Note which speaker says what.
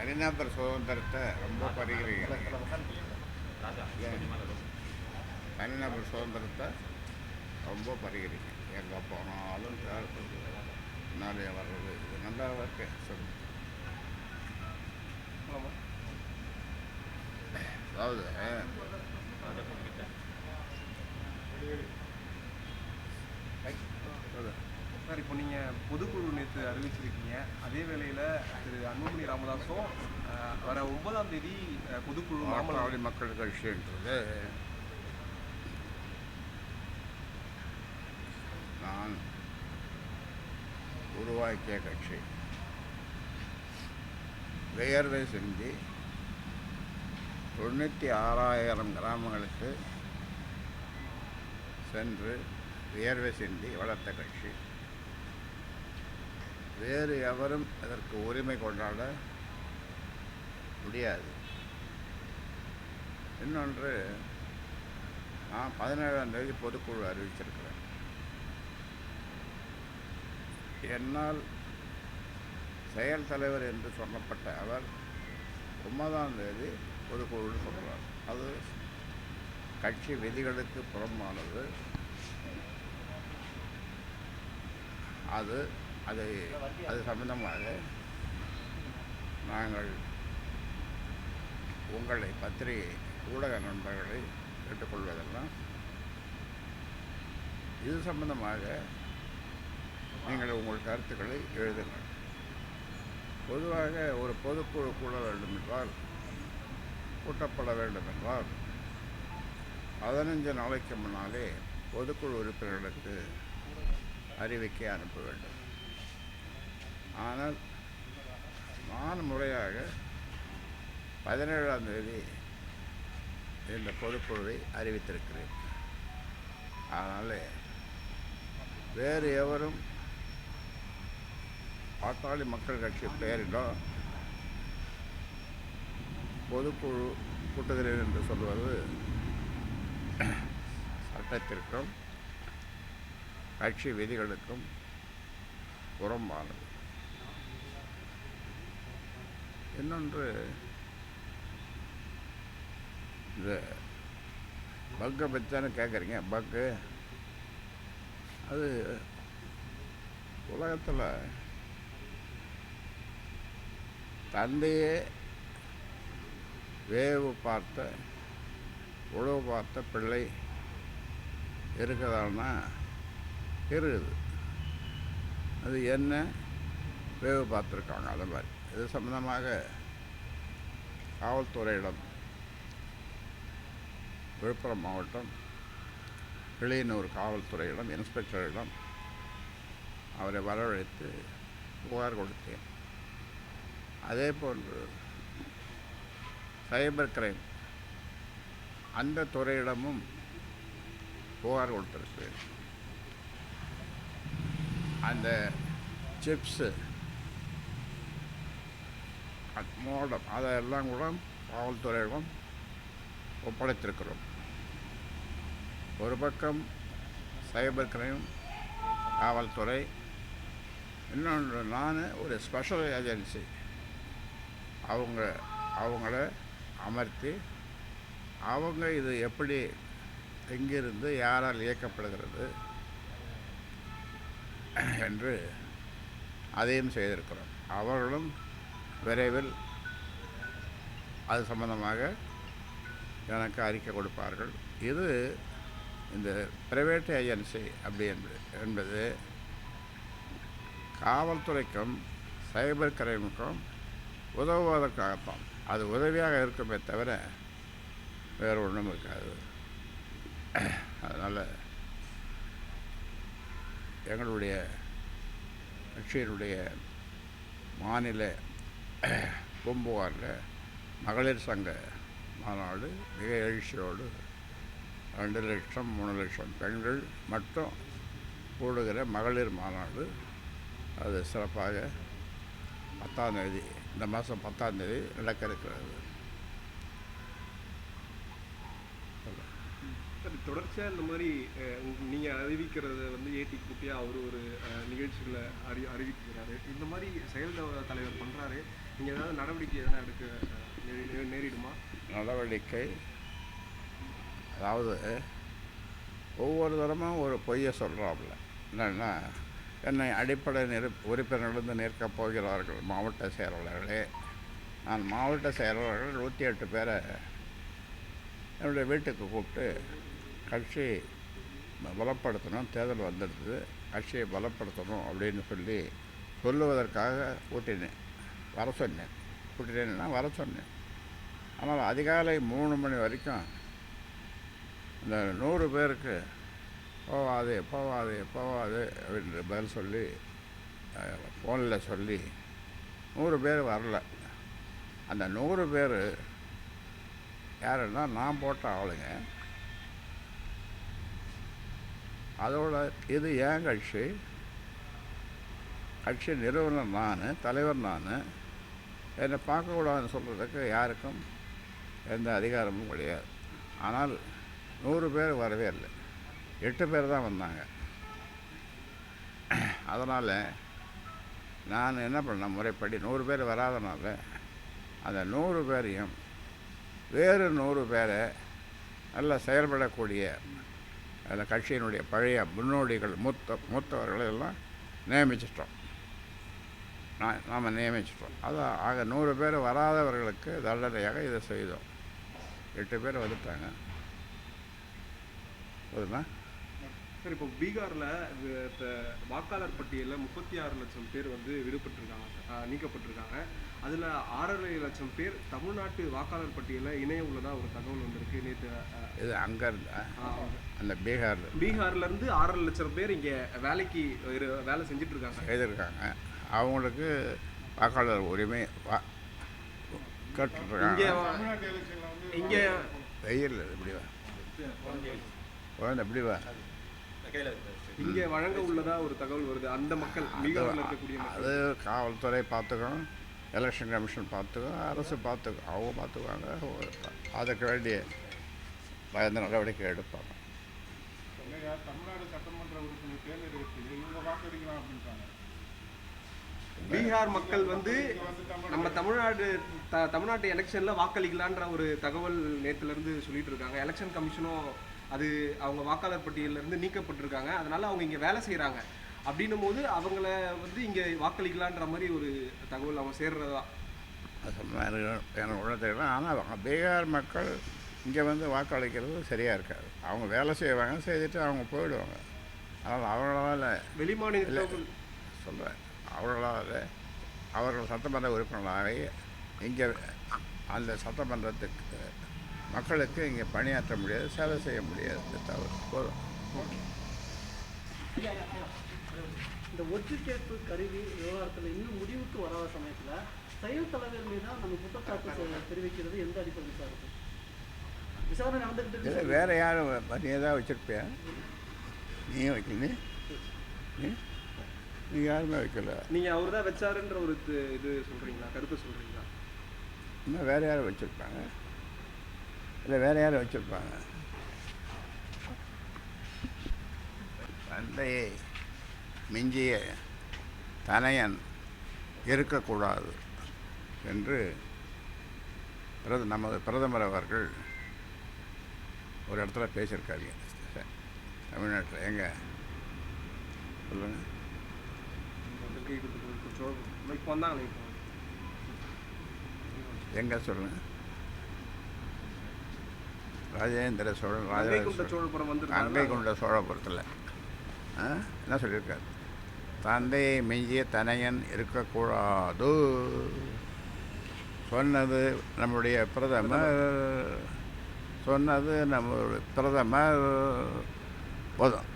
Speaker 1: தனிநபர் சுதந்திரத்தை ரொம்ப பறிக்கிறீங்க. தனிநபர் சுதந்திரத்தை ரொம்ப பறிக்கிறீங்க. எங்கே போனாலும் தேவைப்படுது, நிறைய வர்றது. இது நல்லா இருக்கு. சொல்லுங்க. அதாவது
Speaker 2: சார், இப்போ நீங்கள் பொதுக்குழு நேற்று அறிவிச்சிருக்கீங்க. அதே வேளையில் திரு அன்புமணி ராமதாஸும் வர 9ஆம் தேதி பொதுக்குழு
Speaker 1: மாமலாவடி மக்கள் கட்சின்றது நான் உருவாக்கிய கட்சி. வியர்வை சிந்தி 96,000 கிராமங்களுக்கு சென்று வியர்வை சிந்தி வளர்த்த கட்சி. வேறு எவரும் அதற்கு உரிமை கொண்டாட முடியாது. இன்னொன்று, நான் 17ஆம் தேதி பொதுக்குழு அறிவிச்சிருக்கிறேன். என்னால் செயல் தலைவர் என்று சொல்லப்பட்ட அவர் 9ஆம் தேதி பொதுக்குழு சொல்கிறார். அது கட்சி விதிகளுக்கு புறம்பானது. அது சம்பந்தமாக நாங்கள் உங்களை பத்திரிகை ஊடக நண்பர்களை கேட்டுக்கொள்வதெல்லாம், இது சம்பந்தமாக நீங்கள் உங்கள் கருத்துக்களை எழுதுங்கள். பொதுவாக ஒரு பொதுக்குழு கூட வேண்டும் என்றால், கூட்டப்பட வேண்டும் என்றால் 15 நாளைக்கு முன்னாலே பொதுக்குழு உறுப்பினர்களுக்கு அறிவிக்கை அனுப்ப வேண்டும். ஆனால் நான் முறையாக 17ஆம் தேதி இந்த பொதுக்குழுவை அறிவித்திருக்கிறேன். அதனால் வேறு எவரும் பாட்டாளி மக்கள் கட்சி பெயரிலோ பொதுக்குழு கூட்டுகிறேன் என்று சொல்வது சட்டத்திற்கும் கட்சி விதிகளுக்கும் புறம்பானது. இன்னொன்று, இந்த பக்கை பற்றி தானே கேட்குறீங்க. பக்கு அது உலகத்தில் தந்தையே வேவு பார்த்த உழவு பார்த்த பிள்ளை இருக்குதான்னா இருக்குது. அது என்ன வேவு பார்த்துருக்காங்க. அது மாதிரி இது சம்பந்தமாக காவல்துறையிடம் விழுப்புரம் மாவட்டம் கிளியனூர் காவல்துறையிடம் இன்ஸ்பெக்டரிடம் அவரை வரவழைத்து புகார் கொடுத்தேன். அதே போன்று சைபர் கிரைம் அந்த துறையிடமும் புகார் கொடுத்திருக்கிறேன். அந்த சிப்ஸு மோடம் அதெல்லாம் கூட காவல்துறையிடம் ஒப்படைத்திருக்கிறோம். ஒரு பக்கம் சைபர் கிரைம் காவல்துறை, இன்னொன்று நான் ஒரு ஸ்பெஷல் ஏஜென்சி அவங்கள அமர்த்தி அவங்க இது எப்படி எங்கிருந்து யாரால் இயக்கப்படுகிறது என்று அதையும் செய்திருக்கிறோம். அவர்களும் விரைவில் அது சம்பந்தமாக எனக்கு அறிக்கை கொடுப்பார்கள். இது இந்த பிரைவேட் ஏஜென்சி அப்படி என்பது காவல்துறைக்கும் சைபர் கிரைமுக்கும் உதவுவதற்காகத்தான். அது உதவியாக இருக்குமே தவிர வேறு ஒன்றும் இருக்காது. அதனால் எங்களுடைய கட்சியினுடைய மாநில பூம்புகாரில் மகளிர் சங்க மாநாடு மிக எழுச்சியோடு 2 லட்சம் 3 லட்சம் பெண்கள் மட்டும் கூடுகிற மகளிர் மாநாடு அது சிறப்பாக 10ஆம் தேதி, இந்த மாதம் 10ஆம் தேதி நடக்க இருக்கிறது.
Speaker 2: தொடர்ச்சியாக இந்த மாதிரி நீங்கள் அறிவிக்கிறத ஏற்றி கூட்டியாக அவர் ஒரு நிகழ்ச்சிகளை அறிவிக்கிறாரு. இந்த மாதிரி செயல் தலைவர் பண்ணுறாரு. நீங்கள் ஏதாவது நடவடிக்கை எதனா எடுக்க நேரிடுமா?
Speaker 1: நடவடிக்கை அதாவது ஒவ்வொரு தரமும் ஒரு பொய்யை சொல்கிறாப்புல. என்னென்னா, என்னை அடிப்படை உறுப்பினர்களிருந்து நிற்கப் போகிறார்கள் மாவட்ட செயலாளர்களே. நான் மாவட்ட செயலாளர்கள் 108 பேரை என்னுடைய வீட்டுக்கு கூப்பிட்டு கட்சி பலப்படுத்தணும், தேர்தல் வந்துடுது, கட்சியை பலப்படுத்தணும் அப்படின்னு சொல்லுவதற்காக கூட்டினேன், வர சொன்னேன். கூட்டினேன்னா வர சொன்னேன். ஆனால் அதிகாலை 3 மணி வரைக்கும் இந்த 100 பேருக்கு போவாது போவாது போவாது அப்படின்ற பதில் சொல்லி ஃபோனில் சொல்லி 100 பேர் வரல. அந்த 100 பேர் யாருன்னா நான் போட்ட ஆளுங்க. அதோட இது ஏன் கட்சி நிறுவனர் நான், தலைவர் நான். என்னை பார்க்கக்கூடாதுன்னு சொல்கிறதுக்கு யாருக்கும் எந்த அதிகாரமும் கிடையாது. ஆனால் 100 பேர் வரவே இல்லை, 8 பேர் தான் வந்தாங்க. அதனால் நான் என்ன பண்ணேன், முறைப்படி 100 பேர் வராதனால அந்த 100 பேரையும் வேறு 100 பேரை நல்லா செயல்படக்கூடிய அந்த கட்சியினுடைய பழைய முன்னோடிகள் மூத்தவர்களை எல்லாம் நியமிச்சிட்டோம். நாம் நியமிச்சிட்டோம். அதான் ஆக 100 பேர் வராதவர்களுக்கு தண்டனையாக இதை செய்தோம். 8 பேர் வந்துட்டாங்க. போதுமா?
Speaker 2: சார், இப்போ பீகாரில் இப்போ வாக்காளர் பட்டியலில் 36 லட்சம் பேர் வந்து விடுபட்டிருக்காங்க, நீக்கப்பட்டிருக்காங்க. அதில் 6.5 லட்சம் பேர் தமிழ்நாட்டு வாக்காளர் பட்டியலில் இணைய உள்ளதாக ஒரு தகவல் வந்திருக்கு நேற்று.
Speaker 1: இது அங்கே இருந்தா அந்த பீகார்லேருந்து
Speaker 2: 6.5 லட்சம் பேர் இங்கே வேலைக்கு வேலை செஞ்சிட்ருக்காங்க,
Speaker 1: செய்திருக்காங்க. அவங்களுக்கு வாக்காளர் உரிமை கேட்டுருக்காங்க.
Speaker 2: இங்கே
Speaker 1: வெயில் இப்படி வா, குழந்தை இப்படி வா,
Speaker 2: இங்கே வழங்க உள்ளதா ஒரு தகவல் வருது. அந்த மக்கள் பீகாரில் இருக்கக்கூடிய
Speaker 1: அது காவல்துறை பார்த்துக்கணும், எலெக்ஷன் கமிஷன் பார்த்துக்கும், அரசு பார்த்துக்கும், அவங்க பார்த்துக்குவாங்க. அதுக்கு வேண்டிய பயந்த நடவடிக்கை எடுப்பாங்க.
Speaker 3: தமிழ்நாடு சட்டமன்ற உறுப்பினர் தேர்ந்தெடுக்கிறதுக்கு இவங்க வாக்களிக்கலாம் அப்படின்றாங்க.
Speaker 2: பீகார் மக்கள் வந்து நம்ம தமிழ்நாட்டு எலெக்ஷனில் வாக்களிக்கலான்ற ஒரு தகவல் நேற்றுலேருந்து சொல்லிட்டு இருக்காங்க. எலெக்ஷன் கமிஷனும் அது அவங்க வாக்காளர் பட்டியலிருந்து நீக்கப்பட்டிருக்காங்க. அதனால் அவங்க இங்கே வேலை செய்கிறாங்க. அப்படின்னும் போது அவங்கள வந்து இங்கே வாக்களிக்கலான்ற மாதிரி ஒரு தகவல் அவங்க சேர்றதா
Speaker 1: எனக்கு உள்ள தெரியல. ஆனால் பீகார் மக்கள் இங்கே வந்து வாக்களிக்கிறது சரியாக இருக்காது. அவங்க வேலை செய்வாங்க, செய்துட்டு அவங்க போயிடுவாங்க. அதனால் அவங்களால
Speaker 2: வெளிமாநில
Speaker 1: சொல்கிறேன், அவர்களால் அவர்கள் சட்டமன்ற உறுப்பினர்களாக இங்கே அந்த சட்டமன்றத்துக்கு மக்களுக்கு இங்கே பணியாற்ற முடியாது, சேவை செய்ய முடியாது. தவறு போதும்.
Speaker 4: இந்த ஒற்றுக்கேற்பு கருவி விவகாரத்தில் இன்னும் முடிவுக்கு வராத சமயத்தில் செயல் தலைவர் மீது நம்ம குற்றச்சாட்டு தெரிவிக்கிறது எந்த அடிப்படை சார் இருக்கு? விசாரணை நடந்துக்கிட்டு
Speaker 1: வேறு யாரும் நீ ஏதாவது வச்சுருப்பியா? நீயும் வைக்கல, நீ யாருமே வைக்கல.
Speaker 2: நீங்கள் அவர் தான் வச்சாருன்ற ஒரு இது சொல்கிறீங்களா, கருத்தை சொல்கிறீங்களா?
Speaker 1: இன்னும் வேறு யாரும் வச்சுருப்பாங்க, இல்லை வேறு யாரும் வச்சுருப்பாங்க. தந்தையை மிஞ்சிய தனையன் இருக்கக்கூடாது என்று நமது பிரதமர் அவர்கள் ஒரு இடத்துல பேசியிருக்காருங்க தமிழ்நாட்டில். எங்கே சொல்லுங்கள்? எங்கே சொல்லுங்கள்? ராஜேந்திர சோழன் அங்கை கொண்ட சோழபுரத்தில் என்ன சொல்லியிருக்காரு? தந்தையை மிஞ்சிய தனையன் இருக்கக்கூடாது சொன்னது நம்முடைய பிரதமர். போதும்.